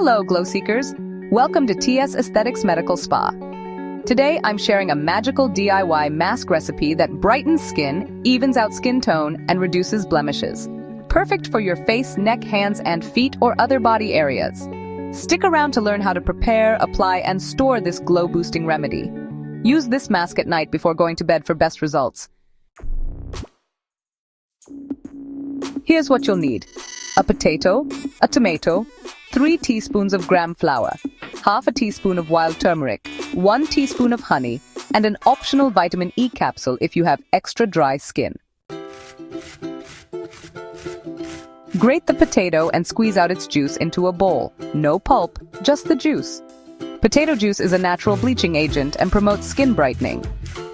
Hello, Glow Seekers. Welcome to TS Aesthetics Medical Spa. Today, I'm sharing a magical DIY mask recipe that brightens skin, evens out skin tone, and reduces blemishes. Perfect for your face, neck, hands, and feet, or other body areas. Stick around to learn how to prepare, apply, and store this glow-boosting remedy. Use this mask at night before going to bed for best results. Here's what you'll need. A potato, a tomato, 3 teaspoons of gram flour, half a teaspoon of wild turmeric, 1 teaspoon of honey, and an optional vitamin E capsule if you have extra dry skin. Grate the potato and squeeze out its juice into a bowl. No pulp, just the juice. Potato juice is a natural bleaching agent and promotes skin brightening.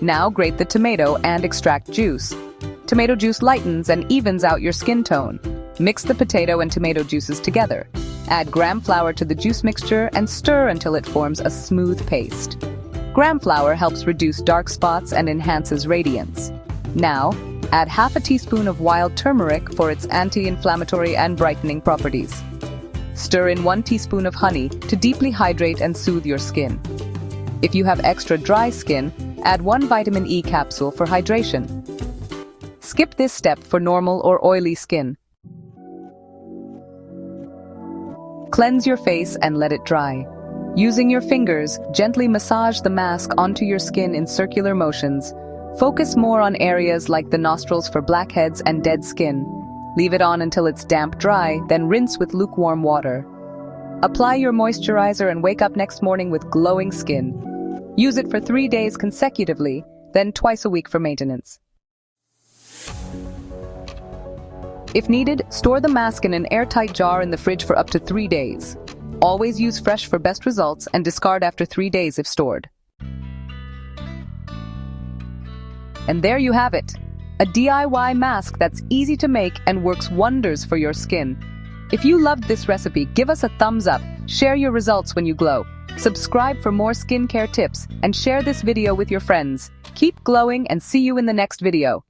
Now grate the tomato and extract juice. Tomato juice lightens and evens out your skin tone. Mix the potato and tomato juices together. Add gram flour to the juice mixture and stir until it forms a smooth paste. Gram flour helps reduce dark spots and enhances radiance. Now, add half a teaspoon of wild turmeric for its anti-inflammatory and brightening properties. Stir in 1 teaspoon of honey to deeply hydrate and soothe your skin. If you have extra dry skin, add 1 vitamin E capsule for hydration. Skip this step for normal or oily skin. Cleanse your face and let it dry. Using your fingers, gently massage the mask onto your skin in circular motions. Focus more on areas like the nostrils for blackheads and dead skin. Leave it on until it's damp dry, then rinse with lukewarm water. Apply your moisturizer and wake up next morning with glowing skin. Use it for 3 days consecutively, then twice a week for maintenance. If needed, store the mask in an airtight jar in the fridge for up to 3 days. Always use fresh for best results and discard after 3 days if stored. And there you have it, a DIY mask that's easy to make and works wonders for your skin. If you loved this recipe, give us a thumbs up, share your results when you glow. Subscribe for more skincare tips and share this video with your friends. Keep glowing and see you in the next video.